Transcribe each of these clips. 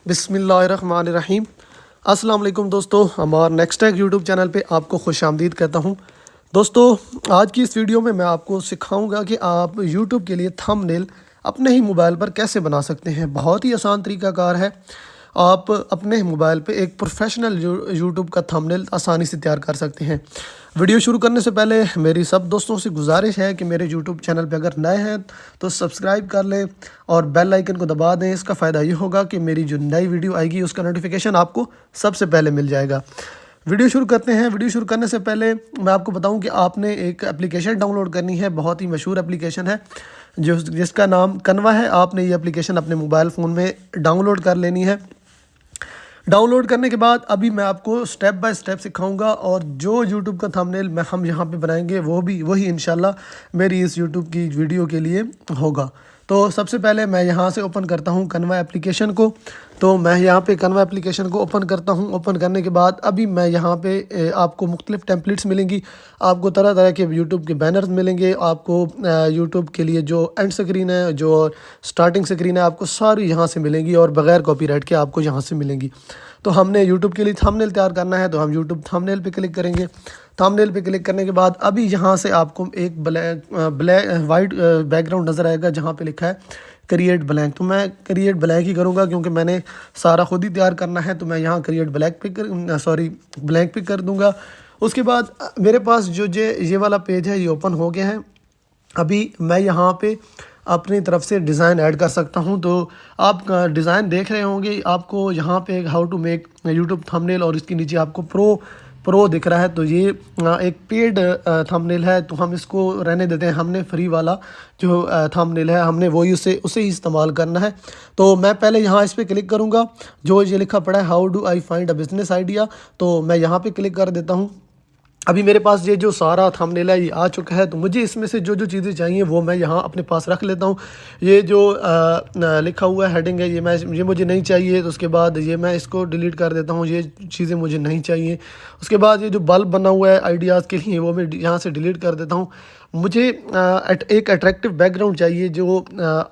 बिस्मिल्लाहिर्रहमानिर्रहीम। अस्सलाम वालेकुम दोस्तों, हमारे नेक्स्ट टेक यूट्यूब चैनल पे आपको खुशामदीद कहता हूँ। दोस्तों, आज की इस वीडियो में मैं आपको सिखाऊंगा कि आप यूट्यूब के लिए थंबनेल अपने ही मोबाइल पर कैसे बना सकते हैं। बहुत ही आसान तरीकाकार है। आप अपने मोबाइल पे एक प्रोफेशनल यूट्यूब का थंबनेल आसानी से तैयार कर सकते हैं। वीडियो शुरू करने से पहले मेरी सब दोस्तों से गुजारिश है कि मेरे यूट्यूब चैनल पे अगर नए हैं तो सब्सक्राइब कर लें और बेल आइकन को दबा दें। इसका फ़ायदा ये होगा कि मेरी जो नई वीडियो आएगी उसका नोटिफिकेशन आपको सबसे पहले मिल जाएगा। वीडियो शुरू करते हैं। वीडियो शुरू करने से पहले मैं आपको बताऊं कि आपने एक एप्लीकेशन डाउनलोड करनी है। बहुत ही मशहूर एप्लीकेशन है जिसका नाम कनवा है। आपने ये एप्लीकेशन अपने मोबाइल फ़ोन में डाउनलोड कर लेनी है। डाउनलोड करने के बाद अभी मैं आपको स्टेप बाय स्टेप सिखाऊंगा और जो यूट्यूब का थंबनेल हम यहाँ पे बनाएंगे वही इंशाल्लाह मेरी इस यूट्यूब की वीडियो के लिए होगा। तो सबसे पहले मैं यहाँ से ओपन करता हूँ कनवा एप्लीकेशन को। तो मैं यहाँ पे कनवा एप्लीकेशन को ओपन करता हूँ। ओपन करने के बाद अभी मैं यहाँ पे आपको मुख्तलिफ टेम्पलेट्स मिलेंगी। आपको तरह तरह के यूट्यूब के बैनर्स मिलेंगे। आपको यूट्यूब के लिए जो एंड स्क्रीन है, जो स्टार्टिंग स्क्रीन है, आपको सारी यहाँ से मिलेंगी और बग़ैर कॉपीराइट के आपको यहाँ से मिलेंगी। तो हमने यूट्यूब के लिए थंबनेल तैयार करना है, तो हम यूट्यूब थंबनेल पे क्लिक करेंगे। थंबनेल पे क्लिक करने के बाद अभी यहाँ से आपको एक वाइट बैकग्राउंड नज़र आएगा जहाँ पे लिखा है क्रिएट ब्लैंक। तो मैं क्रिएट ब्लैंक ही करूँगा क्योंकि मैंने सारा खुद ही तैयार करना है। तो मैं यहाँ क्रिएट ब्लैंक पे कर दूँगा। उसके बाद मेरे पास जो ये वाला पेज है ये ओपन हो गया है। अभी मैं यहाँ पे अपनी तरफ से डिज़ाइन ऐड कर सकता हूँ। तो आप डिज़ाइन देख रहे होंगे, आपको यहाँ पे how to make YouTube thumbnail और इसके नीचे आपको प्रो दिख रहा है। तो ये एक पेड थंबनेल है, तो हम इसको रहने देते हैं। हमने फ्री वाला जो थंबनेल है हमने वही उसे ही इस्तेमाल करना है। तो मैं पहले यहाँ इस पर क्लिक करूँगा। जो ये लिखा पड़ा है how do I find a business idea, तो मैं यहाँ पे क्लिक कर देता हूँ। अभी मेरे पास ये जो सारा थंबनेल है ये आ चुका है। तो मुझे इसमें से जो चीज़ें चाहिए वो मैं यहाँ अपने पास रख लेता हूँ। ये जो लिखा हुआ हेडिंग है ये मुझे नहीं चाहिए। तो उसके बाद ये मैं इसको डिलीट कर देता हूँ। ये चीज़ें मुझे नहीं चाहिए। उसके बाद ये जो बल्ब बना हुआ है आइडियाज़ के लिए वो मैं यहाँ से डिलीट कर देता हूँ। मुझे एक अट्रैक्टिव बैकग्राउंड चाहिए जो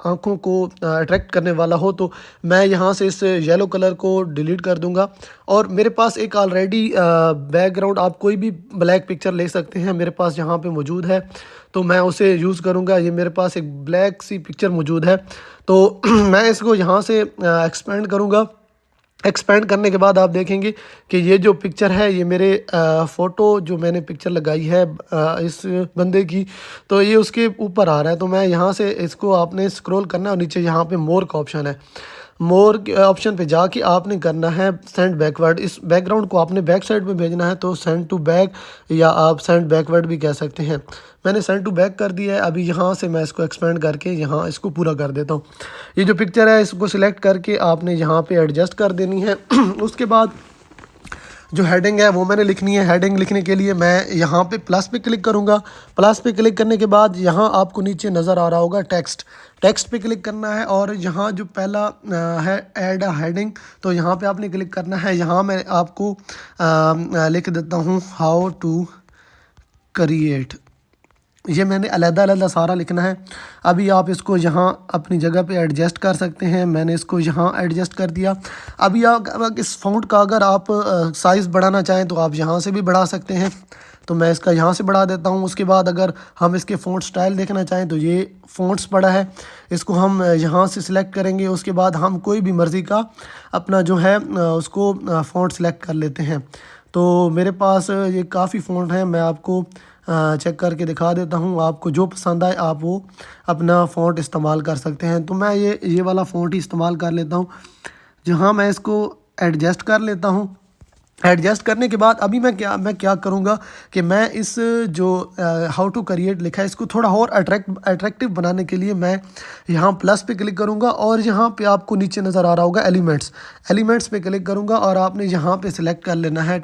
आँखों को अट्रैक्ट करने वाला हो। तो मैं यहाँ से इस येलो कलर को डिलीट कर दूँगा। और मेरे पास एक ऑलरेडी बैकग्राउंड, आप कोई भी ब्लैक पिक्चर ले सकते हैं, मेरे पास यहाँ पे मौजूद है। तो मैं उसे यूज़ करूँगा। ये मेरे पास एक ब्लैक सी पिक्चर मौजूद है। तो मैं इसको यहाँ से एक्सपेंड करूँगा। एक्सपेंड करने के बाद आप देखेंगे कि ये जो पिक्चर है ये मेरे फ़ोटो जो मैंने पिक्चर लगाई है इस बंदे की, तो ये उसके ऊपर आ रहा है। तो मैं यहाँ से इसको आपने स्क्रॉल करना है और नीचे यहाँ पे मोर का ऑप्शन है। मोर के ऑप्शन पे जाके आपने करना है सेंड बैकवर्ड। इस बैकग्राउंड को आपने बैक साइड में भेजना है, तो सेंड टू बैक या आप सेंड बैकवर्ड भी कह सकते हैं। मैंने सेंड टू बैक कर दिया है। अभी यहाँ से मैं इसको एक्सपेंड करके यहाँ इसको पूरा कर देता हूँ। ये जो पिक्चर है इसको सिलेक्ट करके आपने यहाँ पे एडजस्ट कर देनी है। उसके बाद जो हेडिंग है वो मैंने लिखनी है। हेडिंग लिखने के लिए मैं यहाँ पे प्लस पे क्लिक करूँगा। प्लस पे क्लिक करने के बाद यहाँ आपको नीचे नज़र आ रहा होगा टेक्स्ट पे क्लिक करना है। और यहाँ जो पहला है ऐड अ हेडिंग, तो यहाँ पे आपने क्लिक करना है। यहाँ मैं आपको लिख देता हूँ हाउ टू क्रिएट। ये मैंने अलग-अलग सारा लिखना है। अभी आप इसको यहाँ अपनी जगह पे एडजस्ट कर सकते हैं। मैंने इसको यहाँ एडजस्ट कर दिया। अभी आप इस फ़ॉन्ट का अगर आप साइज़ बढ़ाना चाहें तो आप यहाँ से भी बढ़ा सकते हैं। तो मैं इसका यहाँ से बढ़ा देता हूँ। उसके बाद अगर हम इसके फ़ॉन्ट स्टाइल देखना चाहें तो ये फ़ॉन्ट्स पड़ा है, इसको हम यहाँ से सिलेक्ट करेंगे। उसके बाद हम कोई भी मर्ज़ी का अपना जो है उसको फ़ॉन्ट सेलेक्ट कर लेते हैं। तो मेरे पास ये काफ़ी फ़ॉन्ट हैं, मैं आपको चेक करके दिखा देता हूँ। आपको जो पसंद आए आप वो अपना फ़ॉन्ट इस्तेमाल कर सकते हैं। तो मैं ये वाला फ़ॉन्ट ही इस्तेमाल कर लेता हूँ। जहाँ मैं इसको एडजस्ट कर लेता हूँ। एडजस्ट करने के बाद अभी मैं क्या करूँगा कि मैं इस जो हाउ टू क्रिएट लिखा है इसको थोड़ा और अट्रैक्टिव बनाने के लिए मैं यहाँ प्लस पे क्लिक करूँगा। और यहाँ पे आपको नीचे नज़र आ रहा होगा एलिमेंट्स पे क्लिक करूँगा। और आपने यहाँ पे सिलेक्ट कर लेना है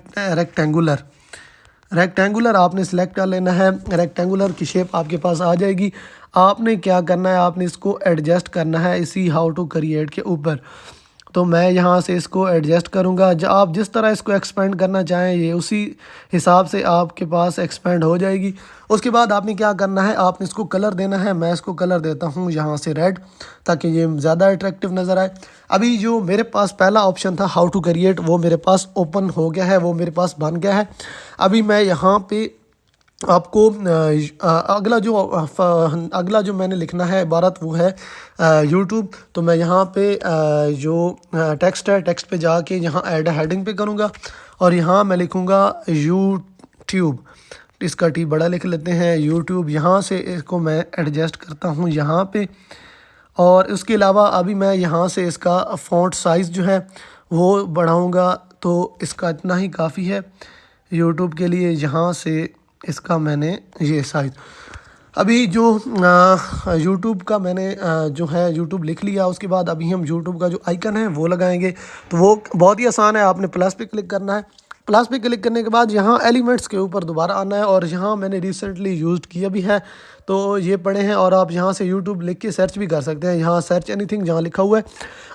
रेक्टेंगुलर आपने सेलेक्ट कर लेना है। रेक्टेंगुलर की शेप आपके पास आ जाएगी। आपने क्या करना है, आपने इसको एडजस्ट करना है इसी हाउ टू क्रिएट के ऊपर। तो मैं यहाँ से इसको एडजस्ट करूँगा। आप जिस तरह इसको एक्सपेंड करना चाहें ये उसी हिसाब से आपके पास एक्सपेंड हो जाएगी। उसके बाद आपने क्या करना है, आपने इसको कलर देना है। मैं इसको कलर देता हूँ यहाँ से रेड, ताकि ये ज़्यादा अट्रैक्टिव नज़र आए। अभी जो मेरे पास पहला ऑप्शन था हाउ टू क्रिएट, वो मेरे पास ओपन हो गया है, वो मेरे पास बन गया है। अभी मैं यहाँ पे आपको अगला जो मैंने लिखना है इबारत वो है यूट्यूब। तो मैं यहाँ पे जो टेक्स्ट है, टेक्स्ट पे जाके यहाँ ऐड हेडिंग पे करूँगा और यहाँ मैं लिखूँगा यूट्यूब। इसका टी बड़ा लिख लेते हैं, यूट्यूब। यहाँ से इसको मैं एडजस्ट करता हूँ यहाँ पे। और उसके अलावा अभी मैं यहाँ से इसका फ़ॉन्ट साइज़ जो है वो बढ़ाऊँगा, तो इसका इतना ही काफ़ी है यूट्यूब के लिए। यहाँ से इसका मैंने ये साइज़, अभी जो यूट्यूब का मैंने जो है यूट्यूब लिख लिया। उसके बाद अभी हम यूट्यूब का जो आइकन है वो लगाएंगे। तो वो बहुत ही आसान है, आपने प्लस पे क्लिक करना है। प्लस पे क्लिक करने के बाद यहाँ एलिमेंट्स के ऊपर दोबारा आना है और यहाँ मैंने रिसेंटली यूज़ किया भी है, तो ये पड़े हैं। और आप यहाँ से यूट्यूब लिख के सर्च भी कर सकते हैं। यहाँ सर्च एनीथिंग जहाँ लिखा हुआ है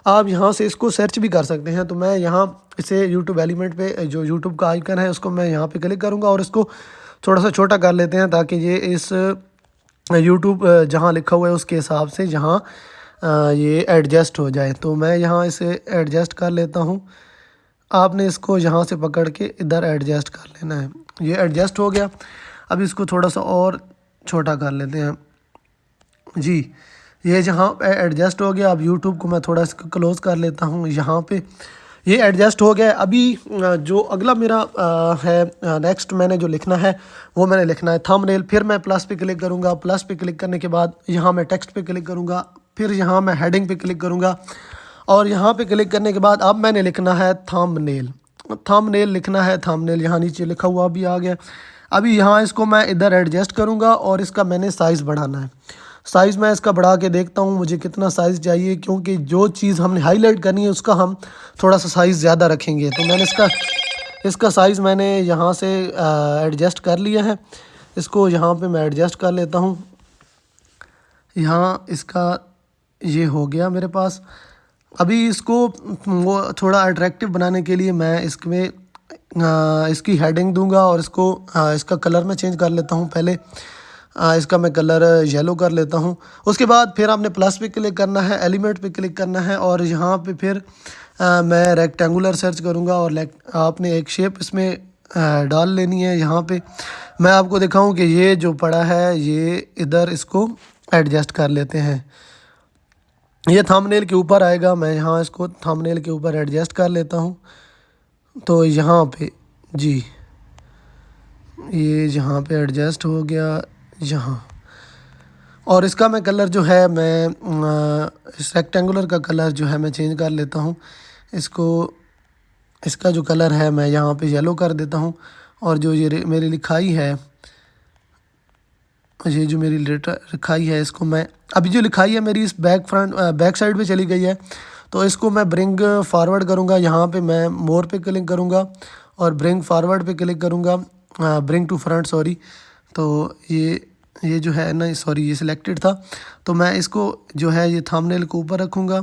आप यहाँ से इसको सर्च भी कर सकते हैं। तो मैं यहाँ इसे यूट्यूब एलिमेंट पे जो यूट्यूब का आइकन है उसको मैं यहाँ पे क्लिक करूँगा और इसको थोड़ा सा छोटा कर लेते हैं, ताकि ये इस यूट्यूब जहाँ लिखा हुआ है उसके हिसाब से जहाँ ये एडजस्ट हो जाए। तो मैं यहाँ इसे एडजस्ट कर लेता हूँ। आपने इसको यहाँ से पकड़ के इधर एडजस्ट कर लेना है। ये एडजस्ट हो गया। अब इसको थोड़ा सा और छोटा कर लेते हैं जी। ये जहाँ एडजस्ट हो गया। अब यूट्यूब को मैं थोड़ा इसको क्लोज़ कर लेता हूँ। यहाँ पे ये एडजस्ट हो गया। अभी जो अगला मेरा है नेक्स्ट मैंने जो लिखना है वो मैंने लिखना है थंबनेल। फिर मैं प्लस पे क्लिक करूँगा। प्लस पे क्लिक करने के बाद यहाँ मैं टेक्स्ट पे क्लिक करूँगा। फिर यहाँ मैं हेडिंग पे क्लिक करूँगा और यहाँ पे क्लिक करने के बाद अब मैंने लिखना है थंबनेल। थंबनेल लिखना है, थंबनेल यहाँ नीचे लिखा हुआ भी आ गया। अभी यहाँ इसको मैं इधर एडजस्ट करूँगा और इसका मैंने साइज़ बढ़ाना है। साइज़ मैं इसका बढ़ा के देखता हूँ मुझे कितना साइज़ चाहिए, क्योंकि जो चीज़ हमने हाईलाइट करनी है उसका हम थोड़ा सा साइज़ ज़्यादा रखेंगे। तो मैंने इसका साइज़ मैंने यहाँ से एडजस्ट कर लिया है। इसको यहाँ पे मैं एडजस्ट कर लेता हूँ। यहाँ इसका ये हो गया मेरे पास। अभी इसको वो थोड़ा अट्रैक्टिव बनाने के लिए मैं इसमें इसकी हेडिंग दूंगा और इसका कलर मैं चेंज कर लेता हूँ। पहले इसका मैं कलर येलो कर लेता हूँ। उसके बाद फिर आपने प्लस पे क्लिक करना है, एलिमेंट पे क्लिक करना है और यहाँ पे फिर मैं रेक्टेंगुलर सर्च करूँगा और आपने एक शेप इसमें डाल लेनी है। यहाँ पे मैं आपको दिखाऊँ कि ये जो पड़ा है ये इधर इसको एडजस्ट कर लेते हैं। ये थंबनेल के ऊपर आएगा। मैं यहाँ इसको थंबनेल के ऊपर एडजस्ट कर लेता हूँ। तो यहाँ पे जी ये जहाँ पे एडजस्ट हो गया यहाँ। और इसका मैं कलर जो है मैं इस रेक्टेंगुलर का कलर जो है मैं चेंज कर लेता हूँ। इसका जो कलर है मैं यहाँ पे येलो कर देता हूँ। और जो ये मेरी लिखाई है, ये जो मेरी लिखाई है इसको मैं अभी जो लिखाई है मेरी इस बैक साइड पे चली गई है, तो इसको मैं ब्रिंग फारवर्ड करूँगा। यहाँ पे मैं मोर पे क्लिक करूँगा और ब्रिंग फारवर्ड पे क्लिक करूँगा, ब्रिंग टू फ्रंट सॉरी। तो ये जो है ना सॉरी ये सिलेक्टेड था। तो मैं इसको जो है ये थंबनेल को ऊपर रखूँगा।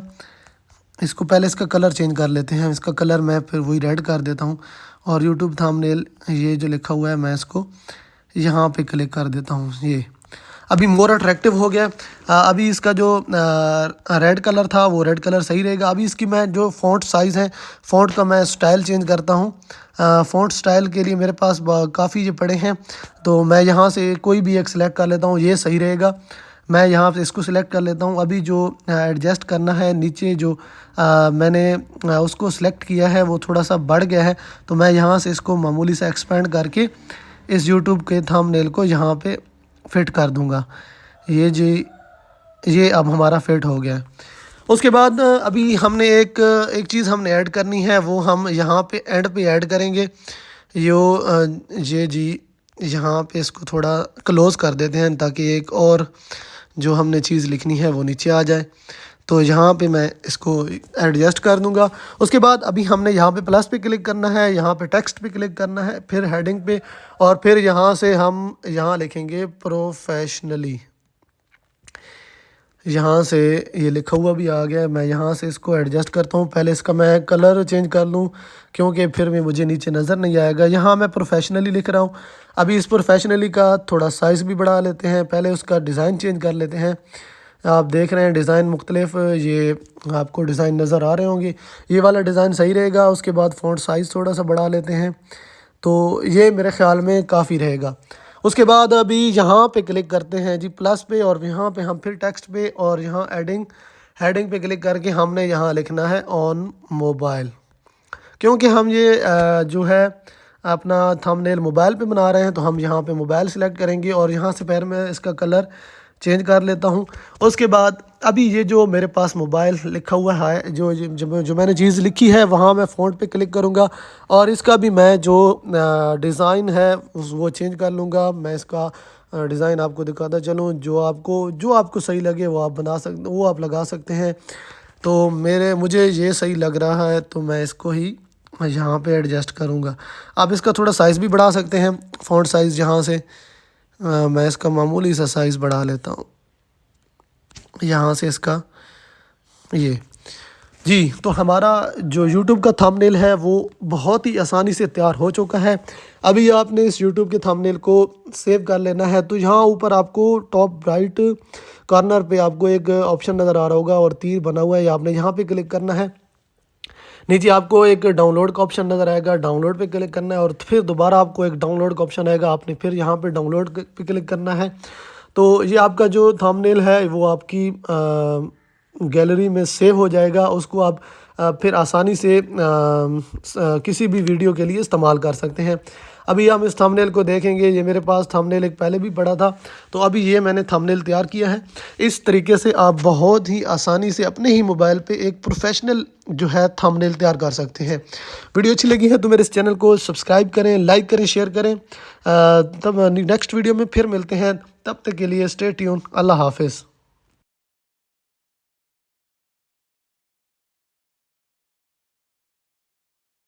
इसको पहले इसका कलर चेंज कर लेते हैं। इसका कलर मैं फिर वही रेड कर देता हूँ और यूट्यूब थंबनेल ये जो लिखा हुआ है मैं इसको यहाँ पे क्लिक कर देता हूँ। ये अभी मोर अट्रैक्टिव हो गया। अभी इसका जो रेड कलर था वो रेड कलर सही रहेगा। अभी इसकी मैं जो फ़ॉन्ट साइज़ है, फ़ॉन्ट का मैं स्टाइल चेंज करता हूँ। फ़ॉन्ट स्टाइल के लिए मेरे पास काफ़ी ये पड़े हैं, तो मैं यहाँ से कोई भी एक सिलेक्ट कर लेता हूँ। ये सही रहेगा। मैं यहाँ से इसको सिलेक्ट कर लेता हूँ। अभी जो एडजस्ट करना है नीचे जो मैंने उसको सिलेक्ट किया है वो थोड़ा सा बढ़ गया है, तो मैं यहाँ से इसको मामूली से एक्सपेंड करके इस यूट्यूब के थंबनेल को यहाँ पे फिट कर दूँगा। ये अब हमारा फिट हो गया है। उसके बाद अभी हमने एक चीज़ हमने ऐड करनी है, वो हम यहाँ पे एंड पे ऐड करेंगे। ये जी यहाँ पे इसको थोड़ा क्लोज़ कर देते हैं ताकि एक और जो हमने चीज़ लिखनी है वो नीचे आ जाए। तो यहाँ पे मैं इसको एडजस्ट कर दूँगा। उसके बाद अभी हमने यहाँ पे प्लस पे क्लिक करना है, यहाँ पे टेक्स्ट पे क्लिक करना है, फिर हेडिंग पे और फिर यहाँ से हम यहाँ लिखेंगे प्रोफेशनली। यहाँ से ये लिखा हुआ भी आ गया है। मैं यहाँ से इसको एडजस्ट करता हूँ। पहले इसका मैं कलर चेंज कर लूँ क्योंकि फिर भी मुझे नीचे नज़र नहीं आएगा। यहाँ मैं प्रोफेशनली लिख रहा हूँ। अभी इस प्रोफेशनली का थोड़ा साइज़ भी बढ़ा लेते हैं। पहले उसका डिज़ाइन चेंज कर लेते हैं। आप देख रहे हैं डिज़ाइन मुख्तलिफ, ये आपको डिज़ाइन नज़र आ रहे होंगे। ये वाला डिज़ाइन सही रहेगा। उसके बाद फ़ॉन्ट साइज़ थोड़ा सा बढ़ा लेते हैं, तो ये मेरे ख़्याल में काफ़ी रहेगा। उसके बाद अभी यहाँ पे क्लिक करते हैं जी प्लस पे, और यहाँ पे हम फिर टेक्स्ट पे, और यहाँ हेडिंग पे क्लिक करके हमने यहाँ लिखना है ऑन मोबाइल, क्योंकि हम ये जो है अपना थंबनेल मोबाइल पे बना रहे हैं, तो हम यहाँ पे मोबाइल सेलेक्ट करेंगे और यहाँ से फिर मैं इसका कलर चेंज कर लेता हूँ। उसके बाद अभी ये जो मेरे पास मोबाइल लिखा हुआ है, जो मैंने चीज़ लिखी है, वहाँ मैं फ़ॉन्ट पे क्लिक करूँगा और इसका भी मैं जो डिज़ाइन है वो चेंज कर लूँगा। मैं इसका डिज़ाइन आपको दिखाता चलूँ, जो आपको सही लगे वो आप बना सकते, वो आप लगा सकते हैं। तो मुझे ये सही लग रहा है, तो मैं इसको ही यहाँ पे एडजस्ट करूँगा। आप इसका थोड़ा साइज़ भी बढ़ा सकते हैं, फ़ॉन्ट साइज़ यहाँ से मैं इसका मामूली सा साइज़ बढ़ा लेता हूँ यहाँ से इसका ये जी। तो हमारा जो YouTube का थंबनेल है वो बहुत ही आसानी से तैयार हो चुका है। अभी आपने इस YouTube के थंबनेल को सेव कर लेना है, तो यहाँ ऊपर आपको टॉप राइट कॉर्नर पे आपको एक ऑप्शन नज़र आ रहा होगा और तीर बना हुआ है, आपने यहाँ पे क्लिक करना है। नीचे आपको एक डाउनलोड का ऑप्शन नज़र आएगा, डाउनलोड पे क्लिक करना है और फिर दोबारा आपको एक डाउनलोड का ऑप्शन आएगा, आपने फिर यहाँ पे डाउनलोड पे क्लिक करना है। तो ये आपका जो थंबनेल है वो आपकी गैलरी में सेव हो जाएगा। उसको आप फिर आसानी से किसी भी वीडियो के लिए इस्तेमाल कर सकते हैं। अभी हम इस थंबनेल को देखेंगे। ये मेरे पास थंबनेल एक पहले भी पड़ा था, तो अभी ये मैंने थंबनेल तैयार किया है। इस तरीके से आप बहुत ही आसानी से अपने ही मोबाइल पे एक प्रोफेशनल जो है थंबनेल तैयार कर सकते हैं। वीडियो अच्छी लगी है तो मेरे इस चैनल को सब्सक्राइब करें, लाइक करें, शेयर करें। तब नेक्स्ट वीडियो में फिर मिलते हैं। तब तक के लिए स्टे ट्यून। अल्लाह हाफिज़।